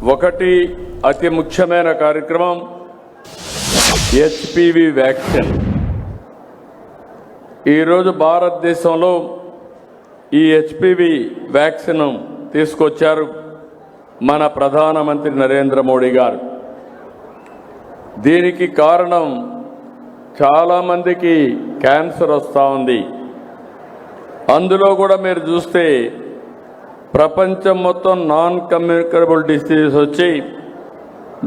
ఒకటి అతి ముఖ్యమైన కార్యక్రమం హెచ్పివి వ్యాక్సిన్. ఈరోజు భారతదేశంలో ఈ హెచ్పివి వ్యాక్సిన్ తీసుకొచ్చారు మన ప్రధానమంత్రి నరేంద్ర మోడీ గారు. దీనికి కారణం చాలామందికి క్యాన్సర్ వస్తూ ఉంది. అందులో కూడా మీరు చూస్తే ప్రపంచం మొత్తం నాన్ కమ్యూనికబుల్ డిసీజెస్ వచ్చి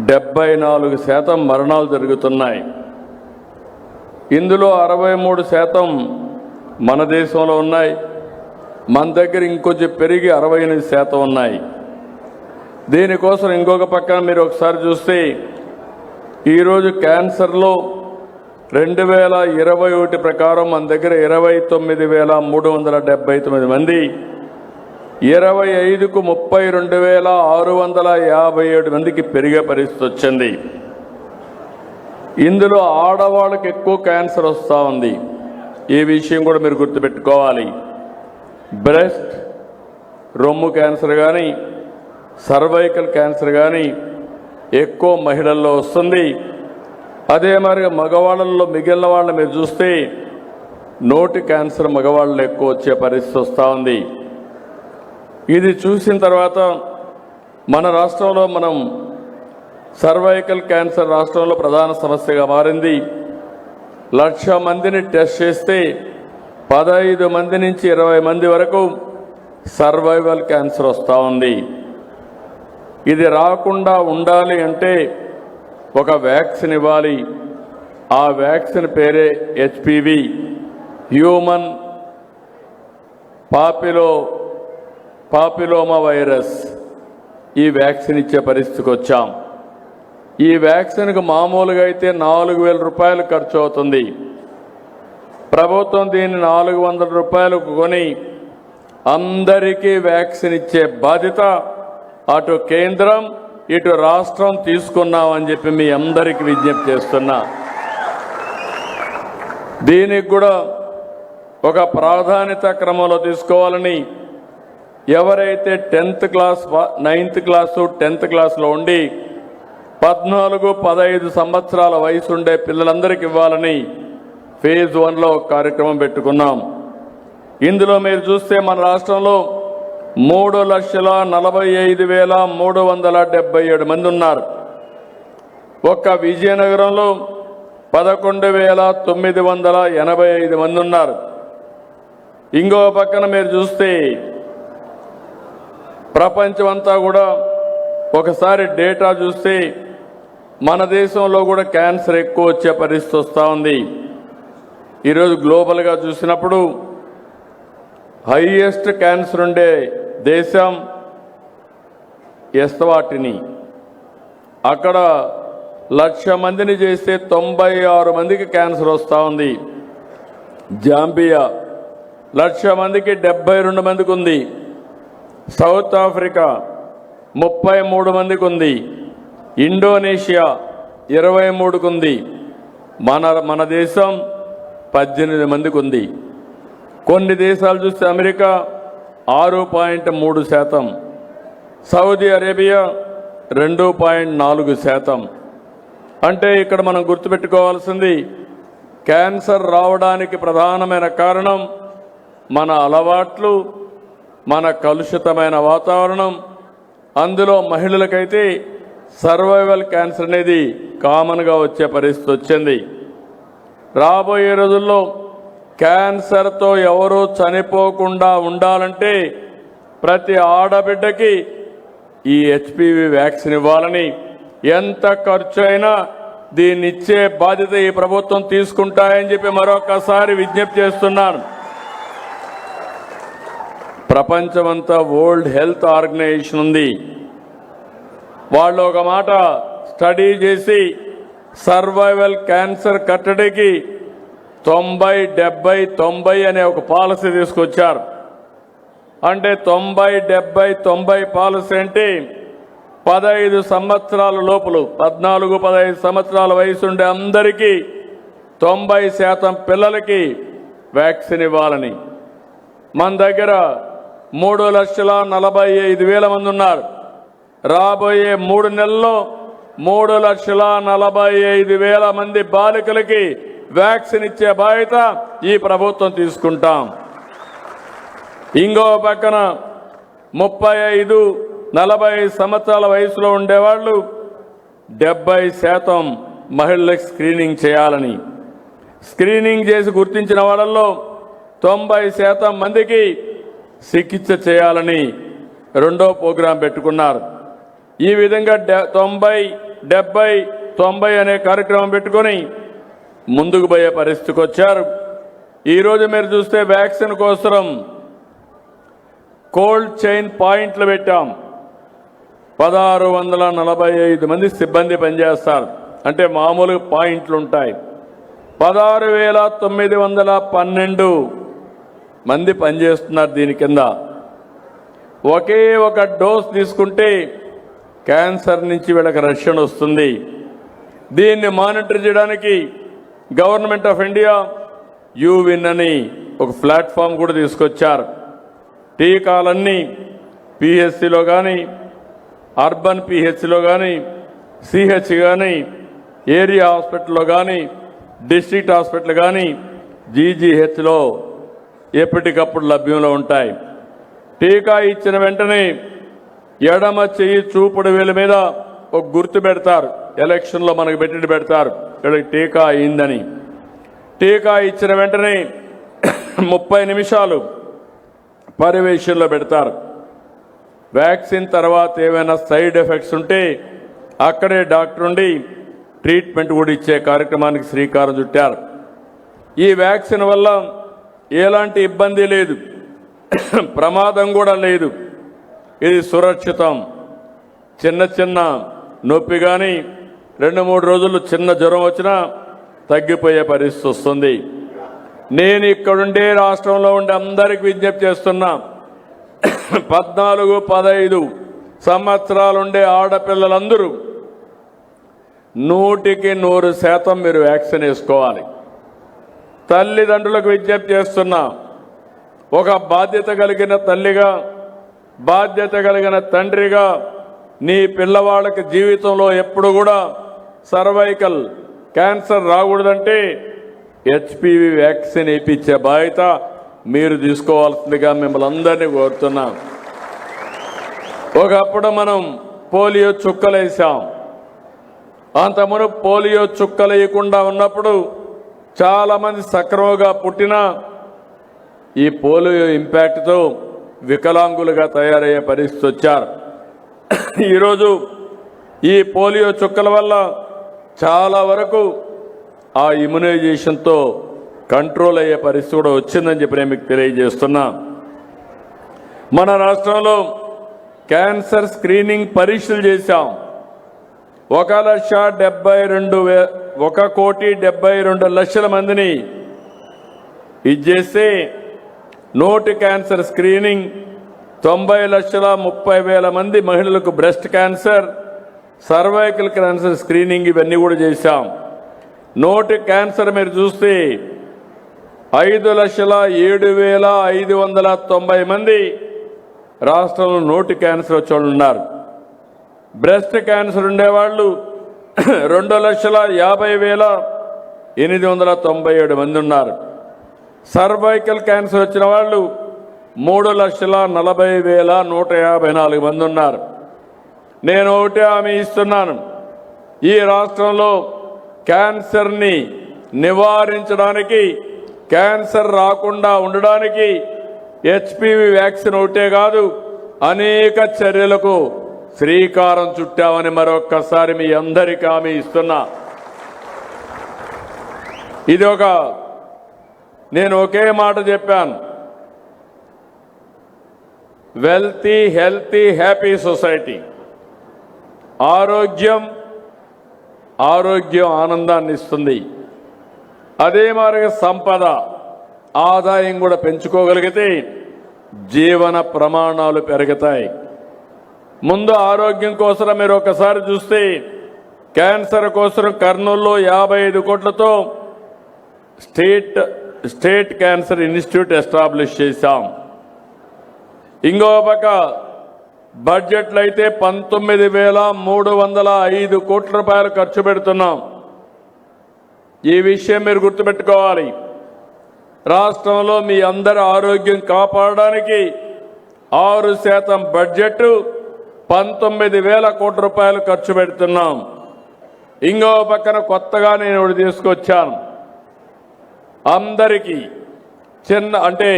74% మరణాలు జరుగుతున్నాయి. ఇందులో 63% మన దేశంలో ఉన్నాయి. మన దగ్గర ఇంకొంచెం పెరిగి 68% ఉన్నాయి. దీనికోసం ఇంకొక పక్కన మీరు ఒకసారి చూస్తే ఈరోజు క్యాన్సర్లో 2021 ప్రకారం మన దగ్గర 29,379 మంది, 25కు 32,657 మందికి పెరిగే పరిస్థితి వచ్చింది. ఇందులో ఆడవాళ్ళకి ఎక్కువ క్యాన్సర్ వస్తూ ఉంది. ఈ విషయం కూడా మీరు గుర్తుపెట్టుకోవాలి. బ్రెస్ట్, రొమ్ము క్యాన్సర్ కానీ, సర్వైకల్ క్యాన్సర్ కానీ ఎక్కువ మహిళల్లో వస్తుంది. అదే మరి మగవాళ్ళల్లో మిగిలిన వాళ్ళని మీరు చూస్తే నోటి క్యాన్సర్ మగవాళ్ళు ఎక్కువ వచ్చే పరిస్థితి వస్తూ ఉంది. ఇది చూసిన తర్వాత మన రాష్ట్రంలో మనం సర్వైకల్ క్యాన్సర్ రాష్ట్రంలో ప్రధాన సమస్యగా మారింది. 1,00,000 మందిని టెస్ట్ చేస్తే 15 మంది నుంచి 20 మంది వరకు సర్వైవల్ క్యాన్సర్ వస్తూ ఉంది. ఇది రాకుండా ఉండాలి అంటే ఒక వ్యాక్సిన్ ఇవ్వాలి. ఆ వ్యాక్సిన్ పేరే హెచ్పివి, హ్యూమన్ పాపిలోమా వైరస్. ఈ వ్యాక్సిన్ ఇచ్చే పరిస్థితికి వచ్చాం. ఈ వ్యాక్సిన్కు మామూలుగా అయితే 4,000 రూపాయలు ఖర్చు అవుతుంది. ప్రభుత్వం దీన్ని 400 రూపాయలకు కొని అందరికీ వ్యాక్సిన్ ఇచ్చే బాధ్యత అటు కేంద్రం ఇటు రాష్ట్రం తీసుకున్నామని చెప్పి మీ అందరికీ విజ్ఞప్తి చేస్తున్నా. దీనికి కూడా ఒక ప్రాధాన్యత క్రమంలో తీసుకోవాలని ఎవరైతే 10th class 9th class 10th క్లాసులో ఉండి 14-15 సంవత్సరాల వయసు ఉండే పిల్లలందరికీ ఇవ్వాలని ఫేజ్ 1లో ఒక కార్యక్రమం పెట్టుకున్నాం. ఇందులో మీరు చూస్తే మన రాష్ట్రంలో 3,45,377 మంది ఉన్నారు. ఒక్క విజయనగరంలో 11,985 మంది ఉన్నారు. ఇంకో పక్కన మీరు చూస్తే ప్రపంచమంతా కూడా ఒకసారి డేటా చూస్తే మన దేశంలో కూడా క్యాన్సర్ ఎక్కువ వచ్చే పరిస్థితి వస్తూ ఉంది. ఈరోజు గ్లోబల్గా చూసినప్పుడు హైయెస్ట్ క్యాన్సర్ ఉండే దేశం ఎస్వాటిని. అక్కడ 1,00,000 మందిని చేస్తే 96 మందికి క్యాన్సర్ వస్తూ ఉంది. జాంబియా 1,00,000 మందికి 72 మందికి ఉంది. సౌత్ ఆఫ్రికా 33 మందికి ఉంది. ఇండోనేషియా 23కు ఉంది. మన దేశం 18 మందికి ఉంది. కొన్ని దేశాలు చూస్తే అమెరికా 6.3%, సౌదీ అరేబియా 2.4%. అంటే ఇక్కడ మనం గుర్తుపెట్టుకోవాల్సింది క్యాన్సర్ రావడానికి ప్రధానమైన కారణం మన అలవాట్లు, మన కలుషితమైన వాతావరణం. అందులో మహిళలకైతే సర్వైవల్ క్యాన్సర్ అనేది కామన్గా వచ్చే పరిస్థితి వచ్చింది. రాబోయే రోజుల్లో క్యాన్సర్తో ఎవరూ చనిపోకుండా ఉండాలంటే ప్రతి ఆడబిడ్డకి ఈ హెచ్పివి వ్యాక్సిన్ ఇవ్వాలని, ఎంత ఖర్చు అయినా దీన్ని ఇచ్చే బాధ్యత ఈ ప్రభుత్వం తీసుకుంటాయని చెప్పి మరొకసారి విజ్ఞప్తి చేస్తున్నాను. ప్రపంచమంతా వరల్డ్ హెల్త్ ఆర్గనైజేషన్ ఉంది. వాళ్ళు ఒక మాట స్టడీ చేసి సర్వైవల్ క్యాన్సర్ కట్టడికి 90-70-90 అనే ఒక పాలసీ తీసుకొచ్చారు. అంటే 90-70-90 పాలసీ అంటే 15 సంవత్సరాల లోపల 14-15 సంవత్సరాల వయసు ఉండే అందరికీ 90% పిల్లలకి వ్యాక్సిన్ ఇవ్వాలని. మన దగ్గర 3,45,000 మంది ఉన్నారు. రాబోయే 3 నెలల్లో 3,45,000 మంది బాలికలకి వ్యాక్సిన్ ఇచ్చే బాధ్యత ఈ ప్రభుత్వం తీసుకుంటాం. ఇంకో పక్కన 35-40 సంవత్సరాల వయసులో ఉండేవాళ్ళు 70% మహిళలకు స్క్రీనింగ్ చేయాలని, స్క్రీనింగ్ చేసి గుర్తించిన వాళ్ళల్లో 90% మందికి చికిత్స చేయాలని రెండో ప్రోగ్రాం పెట్టుకున్నారు. ఈ విధంగా 90-70-90 అనే కార్యక్రమం పెట్టుకొని ముందుకు పోయే పరిస్థితికి వచ్చారు. ఈరోజు మీరు చూస్తే వ్యాక్సిన్ కోసం కోల్డ్ చైన్ పాయింట్లు పెట్టాం. 1645 మంది సిబ్బంది పనిచేస్తారు. అంటే మామూలు పాయింట్లు ఉంటాయి. 16,912 మంది పనిచేస్తున్నారు దీని కింద. ఒకే ఒక డోస్ తీసుకుంటే క్యాన్సర్ నుంచి వీళ్ళకి రక్షణ వస్తుంది. దీన్ని మానిటర్ చేయడానికి గవర్నమెంట్ ఆఫ్ ఇండియా యూవిన్ అని ఒక ప్లాట్ఫామ్ కూడా తీసుకొచ్చారు. టీకాలన్నీ పిహెచ్సిలో కానీ, అర్బన్ పిహెచ్సిలో కానీ, సిహెచ్ కానీ, ఏరియా హాస్పిటల్లో కానీ, డిస్ట్రిక్ట్ హాస్పిటల్ కానీ, జీజీహెచ్లో ఎప్పటికప్పుడు లభ్యంలో ఉంటాయి. టీకా ఇచ్చిన వెంటనే ఎడమ చెయ్యి చూపుడు వేల మీద ఒక గుర్తు పెడతారు. ఎలక్షన్లో మనకు పెడతారు వీళ్ళకి టీకా అయిందని. టీకా ఇచ్చిన వెంటనే 30 నిమిషాలు పర్యవేక్షణలో పెడతారు. వ్యాక్సిన్ తర్వాత ఏమైనా సైడ్ ఎఫెక్ట్స్ ఉంటే అక్కడే డాక్టర్ ఉండి ట్రీట్మెంట్ కూడా ఇచ్చే కార్యక్రమానికి శ్రీకారం చుట్టారు. ఈ వ్యాక్సిన్ వల్ల ఎలాంటి ఇబ్బంది లేదు, ప్రమాదం కూడా లేదు. ఇది సురక్షితం. చిన్న నొప్పి కానీ 2-3 రోజులు చిన్న జ్వరం వచ్చినా తగ్గిపోయే పరిస్థితి వస్తుంది. నేను ఇక్కడుండే రాష్ట్రంలో ఉండే అందరికీ విజ్ఞప్తి చేస్తున్నా, 14-15 సంవత్సరాలుండే ఆడపిల్లలందరూ 100% మీరు వ్యాక్సిన్ వేసుకోవాలి. తల్లిదండ్రులకు విజ్ఞప్తి చేస్తున్నా, ఒక బాధ్యత కలిగిన తల్లిగా, బాధ్యత కలిగిన తండ్రిగా నీ పిల్లవాళ్ళకి జీవితంలో ఎప్పుడు కూడా సర్వైకల్ క్యాన్సర్ రాకూడదంటే హెచ్పివి వ్యాక్సిన్ వేయించే బాధ్యత మీరు తీసుకోవాల్సిందిగా మిమ్మల్ని అందరినీ కోరుతున్నా. ఒకప్పుడు మనం పోలియో చుక్కలు వేసాం. అంతమును పోలియో చుక్కలు వేయకుండా ఉన్నప్పుడు చాలామంది సక్రమంగా పుట్టినా ఈ పోలియో ఇంపాక్ట్తో వికలాంగులుగా తయారయ్యే పరిస్థితి వచ్చారు. ఈరోజు ఈ పోలియో చుక్కల వల్ల చాలా వరకు ఆ ఇమ్యునైజేషన్తో కంట్రోల్ అయ్యే పరిస్థితి కూడా వచ్చిందని చెప్పి నేను మీకు తెలియజేస్తున్నా. మన రాష్ట్రంలో క్యాన్సర్ స్క్రీనింగ్ పరీక్షలు చేశాం. 1,72,1,72,00,000 మందిని ఇచ్చేస్తే నోటి క్యాన్సర్ స్క్రీనింగ్ 90,30,000 మంది మహిళలకు breast cancer, cervical cancer screening ఇవన్నీ కూడా చేశాం. నోటి క్యాన్సర్ మీరు చూస్తే 5,07,590 మంది రాష్ట్రంలో నోటి క్యాన్సర్ వచ్చేవాళ్ళు ఉన్నారు. బ్రెస్ట్ క్యాన్సర్ ఉండేవాళ్ళు 2,50,897 మంది ఉన్నారు. సర్వైకల్ క్యాన్సర్ వచ్చిన వాళ్ళు 3,40,154 మంది ఉన్నారు. నేను ఒకటే హామీ ఇస్తున్నాను, ఈ రాష్ట్రంలో క్యాన్సర్ని నివారించడానికి, క్యాన్సర్ రాకుండా ఉండడానికి హెచ్పివి వ్యాక్సిన్ ఒకటే కాదు, అనేక చర్యలకు శ్రీకారం చుట్టామని మరొక్కసారి మీ అందరికీ హామీ ఇస్తున్నా. ఇది నేను ఒకే మాట చెప్పాను, వెల్తీ, హెల్తీ, హ్యాపీ సొసైటీ. ఆరోగ్యం ఆనందాన్ని ఇస్తుంది. అదే మాదిరిగా సంపద, ఆదాయం కూడా పెంచుకోగలిగితే జీవన ప్రమాణాలు పెరుగుతాయి. ముందు ఆరోగ్యం కోసం మీరు ఒకసారి చూస్తే క్యాన్సర్ కోసం కర్నూలులో 55 కోట్లతో స్టేట్ క్యాన్సర్ ఇన్స్టిట్యూట్ ఎస్టాబ్లిష్ చేశాం. ఇంకో పక్క బడ్జెట్లో అయితే 19,305 కోట్ల రూపాయలు ఖర్చు పెడుతున్నాం. ఈ విషయం మీరు గుర్తుపెట్టుకోవాలి. రాష్ట్రంలో మీ అందరి ఆరోగ్యం కాపాడడానికి 6% బడ్జెట్ 19,000 కోట్ల రూపాయలు ఖర్చు పెడుతున్నాం. ఇంకో పక్కన కొత్తగా నేను ఒకటి తీసుకొచ్చాను. అందరికీ అంటే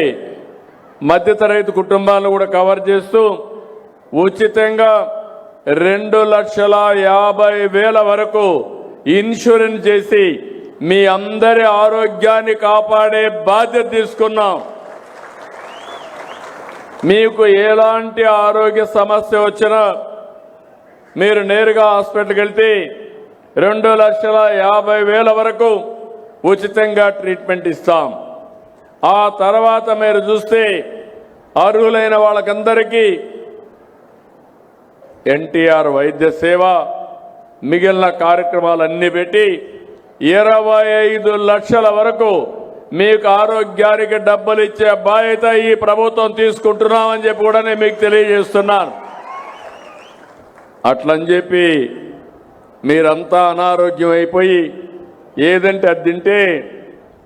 మధ్యతరగతి కుటుంబాలను కూడా కవర్ చేస్తూ ఉచితంగా 2,50,000 వరకు ఇన్సూరెన్స్ చేసి మీ అందరి ఆరోగ్యాన్ని కాపాడే బాధ్యత తీసుకున్నాం. మీకు ఎలాంటి ఆరోగ్య సమస్య వచ్చినా మీరు నేరుగా హాస్పిటల్కి వెళ్తే 2,50,000 వరకు ఉచితంగా ట్రీట్మెంట్ ఇస్తాం. ఆ తర్వాత మీరు చూస్తే అర్హులైన వాళ్ళకందరికీ ఎన్టీఆర్ వైద్య సేవ మిగిలిన కార్యక్రమాలన్నీ పెట్టి 25 లక్షల వరకు మీకు ఆరోగ్యానికి డబ్బులు ఇచ్చే బాధ్యత ఈ ప్రభుత్వం తీసుకుంటున్నామని చెప్పి కూడా నేను మీకు తెలియజేస్తున్నాను. అట్లని చెప్పి మీరంతా అనారోగ్యం అయిపోయి ఏదంటే అది తింటే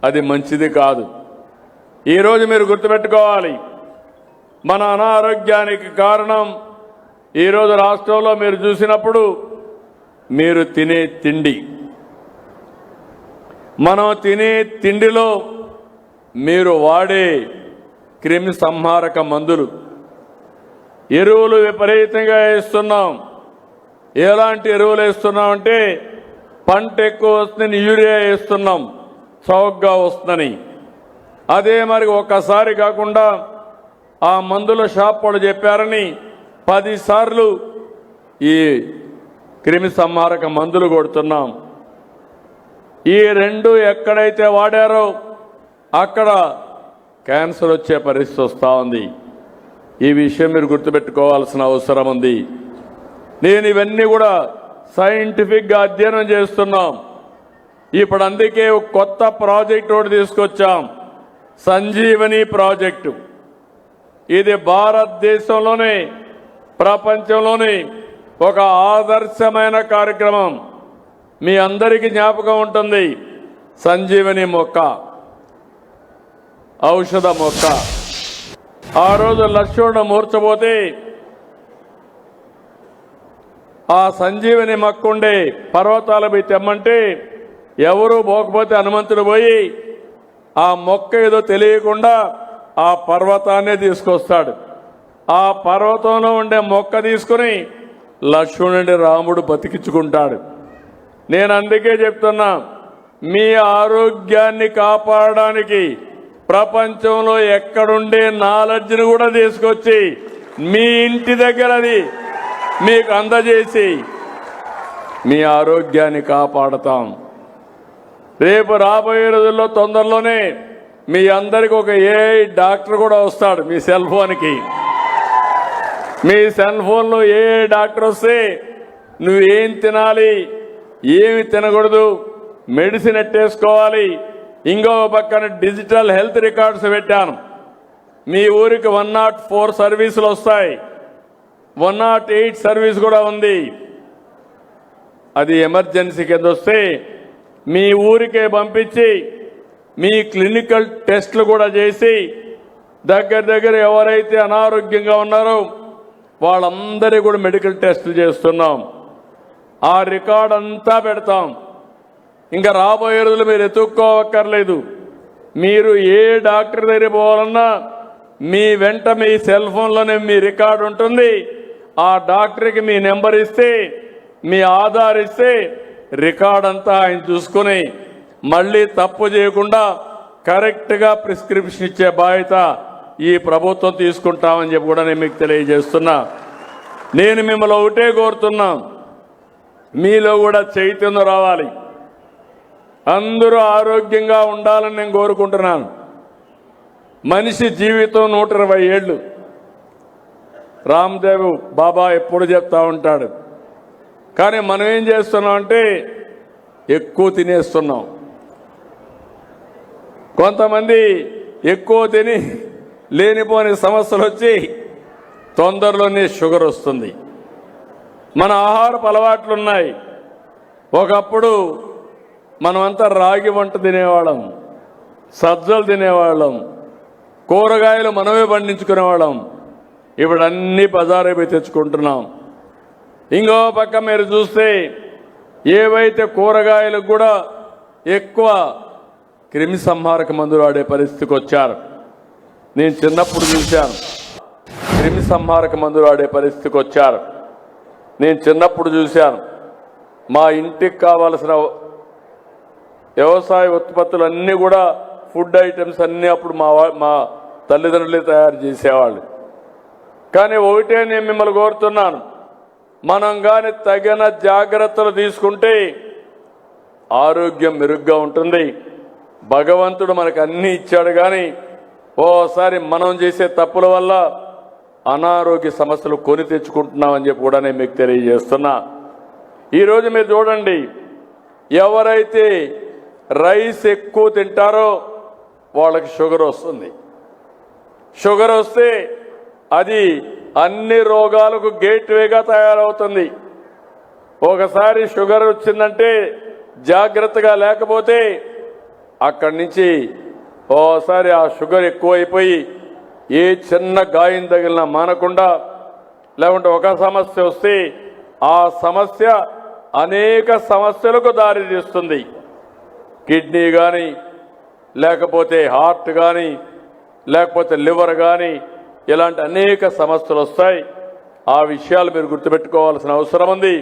అది మంచిది కాదు. ఈరోజు మీరు గుర్తుపెట్టుకోవాలి, మన అనారోగ్యానికి కారణం ఈరోజు రాష్ట్రంలో మీరు చూసినప్పుడు మీరు తినే తిండి, మనం తినే తిండిలో మీరు వాడే క్రిమి సంహారక మందులు, ఎరువులు విపరీతంగా వేస్తున్నాం. ఎలాంటి ఎరువులు వేస్తున్నామంటే పంట ఎక్కువ వస్తుందని యూరియా వేస్తున్నాం, చౌకగా వస్తుందని. అదే మరి ఒక్కసారి కాకుండా ఆ మందుల షాప్ వాళ్ళు చెప్పారని 10 సార్లు ఈ క్రిమి సంహారక మందులు కొడుతున్నాం. ఈ రెండు ఎక్కడైతే వాడారో అక్కడ క్యాన్సర్ వచ్చే పరిస్థితి వస్తూ ఉంది. ఈ విషయం మీరు గుర్తుపెట్టుకోవాల్సిన అవసరం ఉంది. నేను ఇవన్నీ కూడా సైంటిఫిక్గా అధ్యయనం చేస్తున్నాం. ఇప్పుడు అందుకే ఒక కొత్త ప్రాజెక్ట్ ఒకటి తీసుకొచ్చాం, సంజీవని ప్రాజెక్టు. ఇది భారతదేశంలోనే ప్రపంచంలోనే ఒక ఆదర్శమైన కార్యక్రమం. మీ అందరికీ జ్ఞాపకం ఉంటుంది, సంజీవని మొక్క, ఔషధ మొక్క. ఆ రోజు లక్ష్మణుడు మూర్చపోతే ఆ సంజీవని మొక్క ఉండే పర్వతాలపై తెమ్మంటే ఎవరూ పోకపోతే హనుమంతుడు పోయి ఆ మొక్క ఏదో తెలియకుండా ఆ పర్వతాన్నే తీసుకొస్తాడు. ఆ పర్వతంలో ఉండే మొక్క తీసుకుని లక్ష్మణుడి రాముడు బతికించుకుంటాడు. నేను అందుకే చెప్తున్నా, మీ ఆరోగ్యాన్ని కాపాడడానికి ప్రపంచంలో ఎక్కడుండే నాలెడ్జ్ని కూడా తీసుకొచ్చి మీ ఇంటి దగ్గర అది మీకు అందజేసి మీ ఆరోగ్యాన్ని కాపాడతాం. రేపు రాబోయే రోజుల్లో తొందరలోనే మీ అందరికి ఒక ఏఐ డాక్టర్ కూడా వస్తాడు. మీ సెల్ ఫోన్కి, మీ సెల్ ఫోన్లో ఏఐ డాక్టర్ వస్తే నువ్వేం తినాలి, ఏమి తినకూడదు, మెడిసిన్ ఎట్టేసుకోవాలి. ఇంకో పక్కన డిజిటల్ హెల్త్ రికార్డ్స్ పెట్టాను. మీ ఊరికి 104 సర్వీసులు వస్తాయి, 108 సర్వీస్ కూడా ఉంది. అది ఎమర్జెన్సీ కింద వస్తే మీ ఊరికే పంపించి మీ క్లినికల్ టెస్టులు కూడా చేసి దగ్గర ఎవరైతే అనారోగ్యంగా ఉన్నారో వాళ్ళందరికీ కూడా మెడికల్ టెస్టులు చేస్తున్నాం. ఆ రికార్డ్ అంతా పెడతాం. ఇంకా రాబోయే రోజులు మీరు ఎత్తుక్కోవక్కర్లేదు. మీరు ఏ డాక్టర్ దగ్గర పోవాలన్నా మీ వెంట మీ సెల్ ఫోన్లోనే మీ రికార్డు ఉంటుంది. ఆ డాక్టర్కి మీ నెంబర్ ఇస్తే, మీ ఆధార్ ఇస్తే రికార్డ్ అంతా ఆయన చూసుకుని మళ్ళీ తప్పు చేయకుండా కరెక్ట్గా ప్రిస్క్రిప్షన్ ఇచ్చే బాధ్యత ఈ ప్రభుత్వం తీసుకుంటామని చెప్పి కూడా నేను మీకు తెలియజేస్తున్నా. నేను మిమ్మల్ని ఒకటే కోరుతున్నా, మీలో కూడా చైతన్యం రావాలి. అందరూ ఆరోగ్యంగా ఉండాలని నేను కోరుకుంటున్నాను. మనిషి జీవితం 120 ఏళ్ళు. రామ్దేవ్ బాబా ఎప్పుడు చెప్తా ఉంటాడు. కానీ మనం ఏం చేస్తున్నాం అంటే ఎక్కువ తినేస్తున్నాం. కొంతమంది ఎక్కువ తిని లేనిపోని సమస్యలు వచ్చి తొందరలోనే షుగర్ వస్తుంది. మన ఆహారపు అలవాట్లు ఉన్నాయి. ఒకప్పుడు మనమంతా రాగి వంట తినేవాళ్ళం, సజ్జలు తినేవాళ్ళం, కూరగాయలు మనమే పండించుకునేవాళ్ళం. ఇప్పుడు అన్నీ బజారు పోయి తెచ్చుకుంటున్నాం. ఇంకో పక్క మీరు చూస్తే ఏవైతే కూరగాయలకు కూడా ఎక్కువ క్రిమి సంహారక మందులు వాడే పరిస్థితికి వచ్చారు. నేను చిన్నప్పుడు చూశాను, క్రిమి సంహారక మందులు వాడే పరిస్థితికి వచ్చారు. నేను చిన్నప్పుడు చూశాను. మా ఇంటికి కావాల్సిన వ్యవసాయ ఉత్పత్తులు అన్నీ కూడా ఫుడ్ ఐటమ్స్ అన్నీ అప్పుడు మా తల్లిదండ్రులే తయారు చేసేవాళ్ళు. కానీ ఒకటే నేను మిమ్మల్ని కోరుతున్నాను, మనం కానీ తగిన జాగ్రత్తలు తీసుకుంటే ఆరోగ్యం మెరుగ్గా ఉంటుంది. భగవంతుడు మనకు అన్నీ ఇచ్చాడు, కానీ ఓసారి మనం చేసే తప్పుల వల్ల అనారోగ్య సమస్యలు కొని తెచ్చుకుంటున్నామని చెప్పి కూడా నేను మీకు తెలియజేస్తున్నా. ఈరోజు మీరు చూడండి, ఎవరైతే రైస్ ఎక్కువ తింటారో వాళ్ళకి షుగర్ వస్తుంది. షుగర్ వస్తే అది అన్ని రోగాలకు గేట్వేగా తయారవుతుంది. ఒకసారి షుగర్ వచ్చిందంటే జాగ్రత్తగా లేకపోతే అక్కడి నుంచి ఓసారి ఆ షుగర్ ఎక్కువైపోయి ఏ చిన్న గాయం తగిలినా మానకుండా, లేకుంటే ఒక సమస్య వస్తే ఆ సమస్య అనేక సమస్యలకు దారితీస్తుంది. కిడ్నీ కానీ, లేకపోతే హార్ట్ కానీ, లేకపోతే లివర్ కానీ, ఇలాంటి అనేక సమస్యలు వస్తాయి. ఆ విషయాలు మీరు గుర్తుపెట్టుకోవాల్సిన అవసరం ఉంది.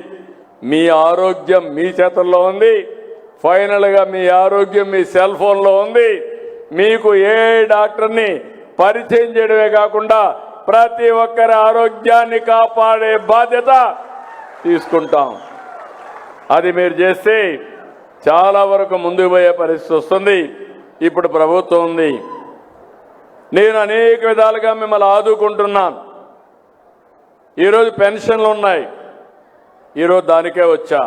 మీ ఆరోగ్యం మీ చేతుల్లో ఉంది. ఫైనల్గా మీ ఆరోగ్యం మీ సెల్ ఫోన్లో ఉంది. మీకు ఏ డాక్టర్ని పరిచయం చేయడమే కాకుండా ప్రతి ఒక్కరి ఆరోగ్యాన్ని కాపాడే బాధ్యత తీసుకుంటాం. అది మీరు చేస్తే చాలా వరకు ముందుకు పోయే పరిస్థితి వస్తుంది. ఇప్పుడు ప్రభుత్వం ఉంది. నేను అనేక విధాలుగా మిమ్మల్ని ఆదుకుంటున్నాను. ఈరోజు పెన్షన్లు ఉన్నాయి. ఈరోజు దానికే వచ్చా.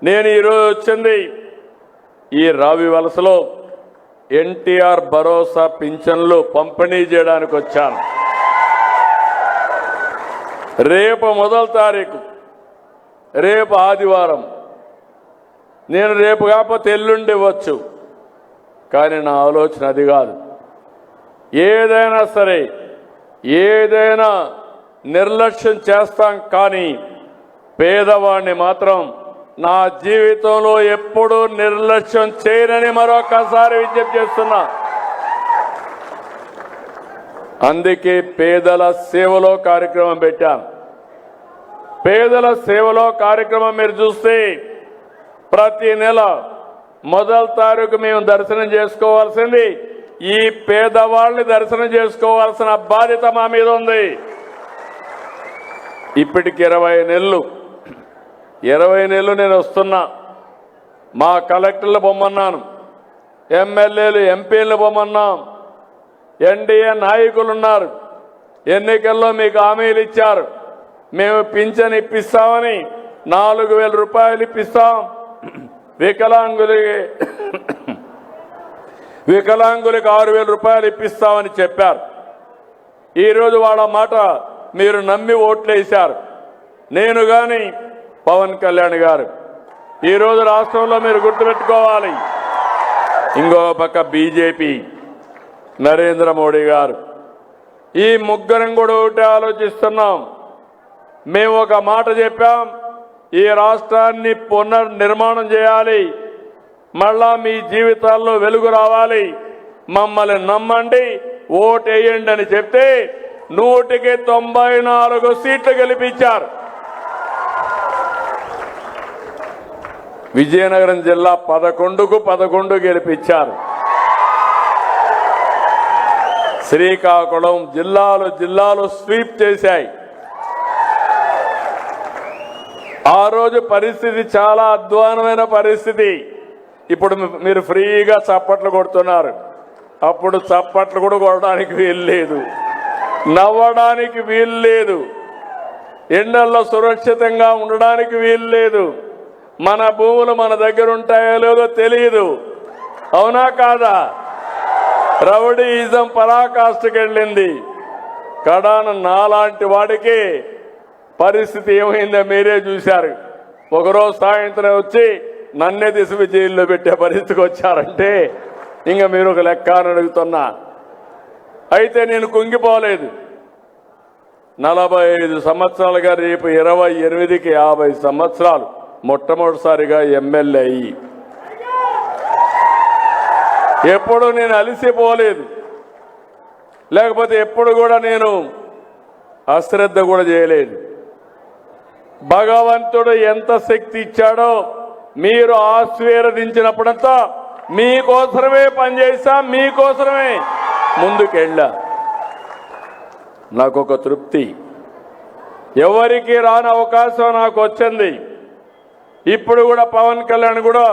నేను ఈరోజు వచ్చింది ఈ రావి వలసలో ఎన్టీఆర్ భరోసా పింఛన్లు పంపిణీ చేయడానికి వచ్చాను. రేపు మొదటి తారీఖు, రేపు ఆదివారం. నేను రేపు కాకపోతే ఎల్లుండి ఇవ్వచ్చు, కానీ నా ఆలోచన అది కాదు. ఏదైనా సరే, ఏదైనా నిర్లక్ష్యం చేస్తాం, కానీ పేదవాడిని మాత్రం నా జీవితంలో ఎప్పుడూ నిర్లక్ష్యం చేయనని మరొకసారి విజ్ఞప్తి చేస్తున్నా. అందుకే పేదల సేవలో కార్యక్రమం పెట్టాను. పేదల సేవలో కార్యక్రమం మీరు చూస్తే ప్రతి నెల మొదటి తారీఖు మేము దర్శనం చేసుకోవాల్సింది ఈ పేదవాళ్ళని దర్శనం చేసుకోవాల్సిన బాధ్యత మా మీద ఉంది. ఇప్పటికి 20 నెలలు నేను వస్తున్నా. మా కలెక్టర్లు పొమ్మన్నాను, ఎమ్మెల్యేలు ఎంపీలు పొమ్మన్నాం, ఎన్డీఏ నాయకులు ఉన్నారు. ఎన్నికల్లో మీకు హామీలు ఇచ్చారు, మేము పింఛన్ ఇప్పిస్తామని 4,000 రూపాయలు ఇప్పిస్తాం, వికలాంగులకి 6,000 రూపాయలు ఇప్పిస్తామని చెప్పారు. ఈరోజు వాళ్ళ మాట మీరు నమ్మి ఓట్లేశారు. నేను కానీ పవన్ కళ్యాణ్ గారు. ఈరోజు రాష్ట్రంలో మీరు గుర్తుపెట్టుకోవాలి, ఇంకో పక్క బీజేపీ నరేంద్ర మోడీ గారు. ఈ ముగ్గురం కూడా ఒకటే ఆలోచిస్తున్నాం. మేము ఒక మాట చెప్పాం, ఈ రాష్ట్రాన్ని పునర్నిర్మాణం చేయాలి, మళ్ళా మీ జీవితాల్లో వెలుగు రావాలి, మమ్మల్ని నమ్మండి, ఓటేయండి అని చెప్తే 100కి 94 సీట్లు గెలిపించారు. విజయనగరం జిల్లా 11కు 11 గెలిపించారు. శ్రీకాకుళం జిల్లాలు స్వీప్ చేశాయి. ఆ రోజు పరిస్థితి చాలా అధ్వానమైన పరిస్థితి. ఇప్పుడు మీరు ఫ్రీగా చప్పట్లు కొడుతున్నారు. అప్పుడు చప్పట్లు కూడా కొట్టడానికి వీలు లేదు, నవ్వడానికి వీలు లేదు, ఎండల్లో సురక్షితంగా ఉండడానికి వీలు లేదు. మన భూములు మన దగ్గర ఉంటాయో లేదో తెలియదు. అవునా కాదా? రౌడీయిజం పరాకాష్ఠకి వెళ్ళింది. కడాన నాలాంటి వాడికి పరిస్థితి ఏమైందో మీరే చూశారు. ఒకరోజు సాయంత్రం వచ్చి నన్నే తీసుకు జైల్లో పెట్టే పరిస్థితికి వచ్చారంటే ఇంకా మీరు ఒక లెక్క అని అడుగుతున్నా. అయితే నేను కుంగిపోలేదు. 45 సంవత్సరాలుగా రేపు 28కి 50 సంవత్సరాలు మొట్టమొదటిసారిగా ఎమ్మెల్యే అయ్యి ఎప్పుడు నేను అలసిపోలేదు. లేకపోతే ఎప్పుడు కూడా నేను అశ్రద్ధ కూడా చేయలేదు. భగవంతుడు ఎంత శక్తి ఇచ్చాడో మీరు ఆశీర్వదించినప్పుడంతా మీకోసమే పనిచేసా, మీకోసమే ముందుకెళ్ళా. నాకు ఒక తృప్తి. ఎవరికి రాని అవకాశం నాకు వచ్చింది. ఇప్పుడు కూడా పవన్ కళ్యాణ్ కూడా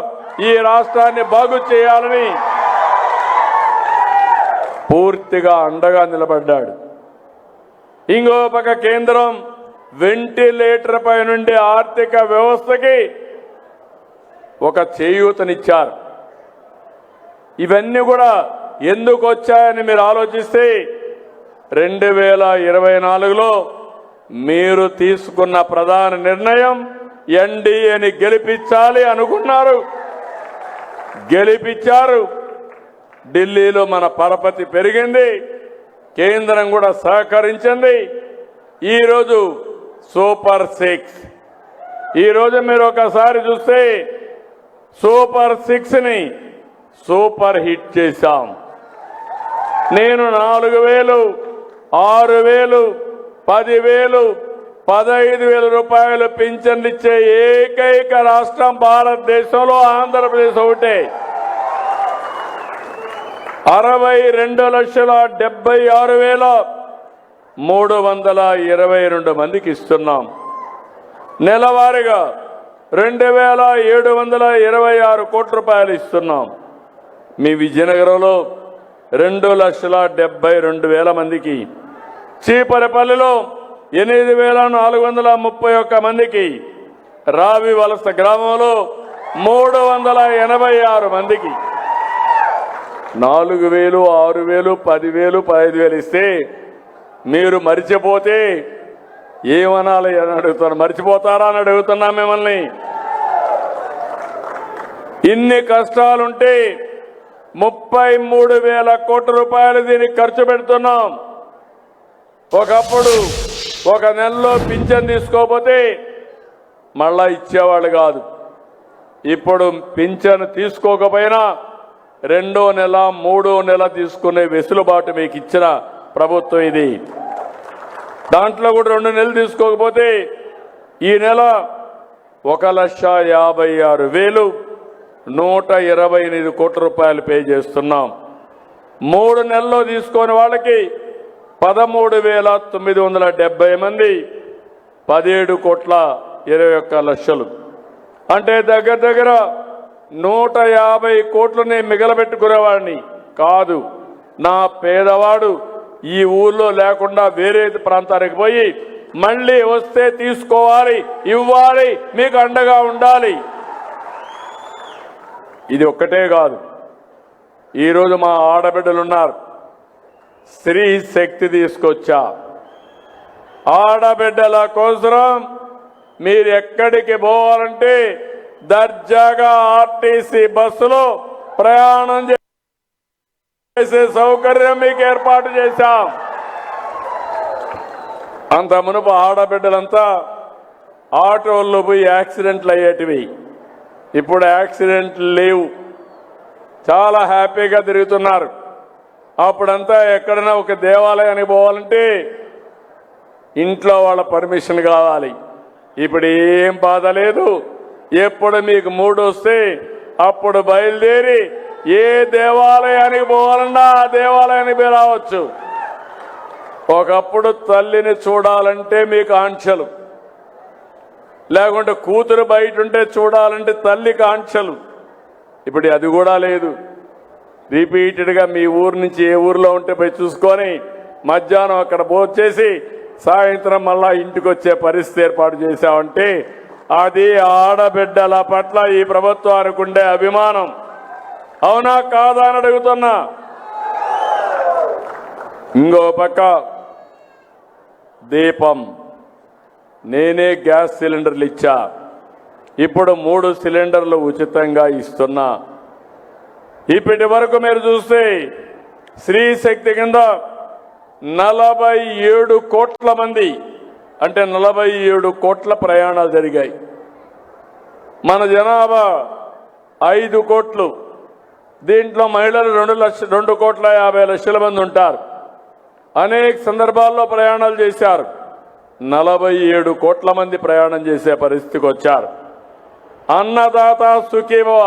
ఈ రాష్ట్రాన్ని బాగు చేయాలని పూర్తిగా అండగా నిలబడ్డాడు. ఇంకో పక్క కేంద్రం వెంటిలేటర్ పై నుండి ఆర్థిక వ్యవస్థకి ఒక చేయూతనిచ్చారు. ఇవన్నీ కూడా ఎందుకు వచ్చాయని మీరు ఆలోచిస్తే 2024లో మీరు తీసుకున్న ప్రధాన నిర్ణయం ఎన్డీఏని గెలిపించాలి అనుకున్నారు, గెలిపించారు. ఢిల్లీలో మన పరపతి పెరిగింది, కేంద్రం కూడా సహకరించింది. ఈరోజు సూపర్ 6 ఈరోజు మీరు ఒకసారి చూస్తే సూపర్ 6ని సూపర్ హిట్ చేశాం. నేను 4,000, 6,000, 10,000, 15,000 రూపాయలు పింఛన్లు ఇచ్చే ఏకైక రాష్ట్రం భారతదేశంలో ఆంధ్రప్రదేశ్ ఒకటే. 62,76,322 మందికి ఇస్తున్నాం. నెలవారీగా 2,726 కోట్ల రూపాయలు ఇస్తున్నాం. మీ విజయనగరంలో 2,72,000 మందికి, చీపరపల్లిలో 8,431 మందికి, రావి వలస గ్రామంలో 386 మందికి 4,000, 6,000, 10,000, 15,000 ఇస్తే మీరు మరిచిపోతే ఏమనాలి అని అడుగుతాను. మర్చిపోతారా అని అడుగుతున్నా మిమ్మల్ని. ఇన్ని కష్టాలుంటే 33,000 కోట్ల రూపాయలు దీనికి ఖర్చు పెడుతున్నాం. ఒకప్పుడు ఒక నెలలో పింఛన్ తీసుకోకపోతే మళ్ళా ఇచ్చేవాళ్ళు కాదు. ఇప్పుడు పింఛన్ తీసుకోకపోయినా 2వ నెల, 3వ నెల తీసుకునే వెసులుబాటు మీకు ఇచ్చిన ప్రభుత్వం ఇది. దాంట్లో కూడా 2 నెలలు తీసుకోకపోతే ఈ నెల 1,56,128 కోట్ల రూపాయలు పే చేస్తున్నాం. 3 నెలల్లో తీసుకునే వాళ్ళకి 13,970 మంది, 17,21,00,000. అంటే దగ్గర దగ్గర 150 కోట్లని మిగలబెట్టుకునేవాడిని కాదు. నా పేదవాడు ఈ ఊర్లో లేకుండా వేరే ప్రాంతానికి పోయి మళ్ళీ వస్తే తీసుకోవాలి, ఇవ్వాలి, మీకు అండగా ఉండాలి. ఇది ఒక్కటే కాదు. ఈరోజు మా ఆడబిడ్డలున్నారు. స్త్రీ శక్తి తీసుకొచ్చా. ఆడబిడ్డల కోసం మీరు ఎక్కడికి పోవాలంటే దర్జాగా ఆర్టీసీ బస్సులో ప్రయాణం చేసే సౌకర్యం మీకు ఏర్పాటు చేశాం. అంత మునుపు ఆడబిడ్డలంతా ఆటోల్లో పోయి యాక్సిడెంట్లు అయ్యేటివి. ఇప్పుడు యాక్సిడెంట్లు లేవు, చాలా హ్యాపీగా తిరుగుతున్నారు. అప్పుడంతా ఎక్కడైనా ఒక దేవాలయానికి పోవాలంటే ఇంట్లో వాళ్ళ పర్మిషన్ కావాలి. ఇప్పుడు ఏం బాధ లేదు. ఎప్పుడు మీకు మూడు వస్తే అప్పుడు బయలుదేరి ఏ దేవాలయానికి పోవాలన్నా ఆ దేవాలయానికి మీరు రావచ్చు. ఒకప్పుడు తల్లిని చూడాలంటే మీకు ఆంక్షలు, లేకుంటే కూతురు బయట ఉంటే చూడాలంటే తల్లికి ఆంక్షలు. ఇప్పుడు అది కూడా లేదు. రిపీటెడ్గా మీ ఊరు నుంచి ఏ ఊర్లో ఉంటే పోయి చూసుకొని మధ్యాహ్నం అక్కడ భోంచేసి సాయంత్రం మళ్ళా ఇంటికి వచ్చే పరిస్థితి ఏర్పాటు చేశామంటే అది ఆడబిడ్డల పట్ల ఈ ప్రభుత్వానికి ఉండే అభిమానం. అవునా కాదా అని అడుగుతున్నా. ఇంకో పక్క దీపం, నేనే గ్యాస్ సిలిండర్లు ఇచ్చా. ఇప్పుడు 3 సిలిండర్లు ఉచితంగా ఇస్తున్నా. ఇప్పటి వరకు మీరు చూస్తే స్త్రీ శక్తి కింద 47 కోట్ల మంది, అంటే 47 కోట్ల ప్రయాణాలు జరిగాయి. మన జనాభా 5 కోట్లు. దీంట్లో మహిళలు 2,50,00,000 మంది ఉంటారు. అనేక సందర్భాల్లో ప్రయాణాలు చేశారు. 47 కోట్ల మంది ప్రయాణం చేసే పరిస్థితికి వచ్చారు. అన్నదాత సుఖీభవ.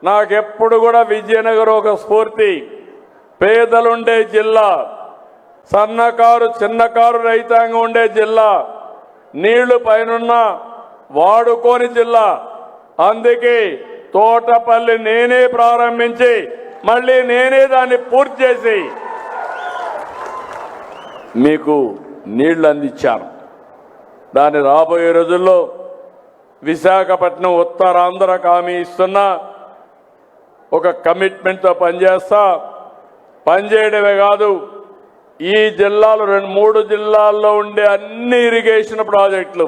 నాకెప్పుడు కూడా విజయనగరం ఒక స్ఫూర్తి. పేదలుండే జిల్లా, సన్నకారు చిన్నకారు రైతాంగం ఉండే జిల్లా, నీళ్లు పైనున్న వాడుకోని జిల్లా. అందుకే తోటపల్లి నేనే ప్రారంభించి మళ్ళీ నేనే దాన్ని పూర్తి చేసి మీకు నీళ్లు అందించాను. దాన్ని రాబోయే రోజుల్లో విశాఖపట్నం ఉత్తరాంధ్రకు హామీ ఇస్తున్నా. ఒక కమిట్మెంట్తో పనిచేస్తా. పనిచేయడమే కాదు, ఈ జిల్లాలు 3 జిల్లాల్లో ఉండే అన్ని ఇరిగేషన్ ప్రాజెక్టులు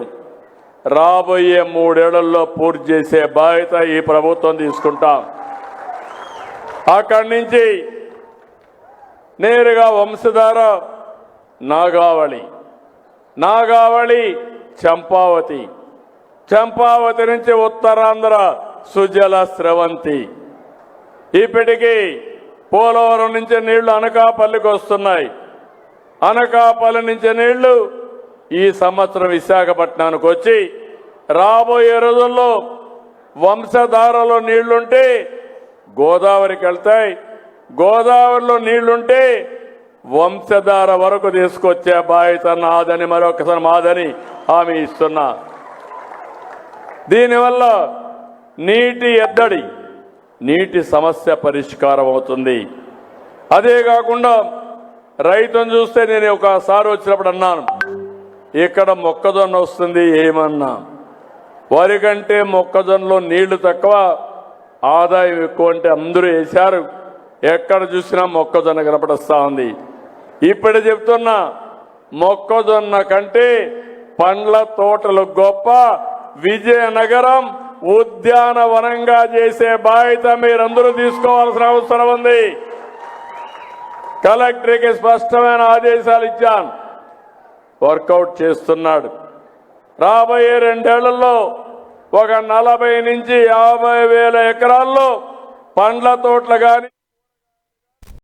రాబోయే 3 ఏళ్లలో పూర్తి చేసే బాధ్యత ఈ ప్రభుత్వం తీసుకుంటాం. అక్కడి నుంచి నేరుగా వంశధార, నాగావళి, చంపావతి, చంపావతి నుంచి ఉత్తరాంధ్ర సుజల స్రవంతి. ఇప్పటికీ పోలవరం నుంచి నీళ్లు అనకాపల్లికి వస్తున్నాయి. అనకాపల్లి నుంచి నీళ్లు ఈ సంవత్సరం విశాఖపట్నానికి వచ్చి రాబోయే రోజుల్లో వంశధారలో నీళ్లుంటే గోదావరికి వెళ్తాయి. గోదావరిలో నీళ్లుంటే వంశధార వరకు తీసుకొచ్చే బాధ్యత నాదని, మరొకసారి మాదని హామీ ఇస్తున్నా. దీనివల్ల నీటి ఎద్దడి, నీటి సమస్య పరిష్కారం అవుతుంది. అదే కాకుండా రైతును చూస్తే నేను ఒకసారి వచ్చినప్పుడు అన్నాను, ఇక్కడ మొక్కజొన్న వస్తుంది ఏమన్నా. వరి కంటే మొక్కజొన్నలో నీళ్లు తక్కువ, ఆదాయం ఎక్కువ అంటే అందరూ వేశారు. ఎక్కడ చూసినా మొక్కజొన్న కనపడస్తా ఉంది. ఇప్పుడు చెప్తున్నా, మొక్కజొన్న కంటే పండ్ల తోటలు గొప్ప. విజయనగరం ఉద్యానవనంగా చేసే బాధ్యత మీరందరూ తీసుకోవాల్సిన అవసరం ఉంది. కలెక్టర్కి స్పష్టమైన ఆదేశాలు ఇచ్చాను. వర్కౌట్ చేస్తున్నాడు. రాబోయే 2 ఏళ్లలో ఒక 40 నుంచి 50 వేల ఎకరాల్లో పండ్ల తోటలు కానీ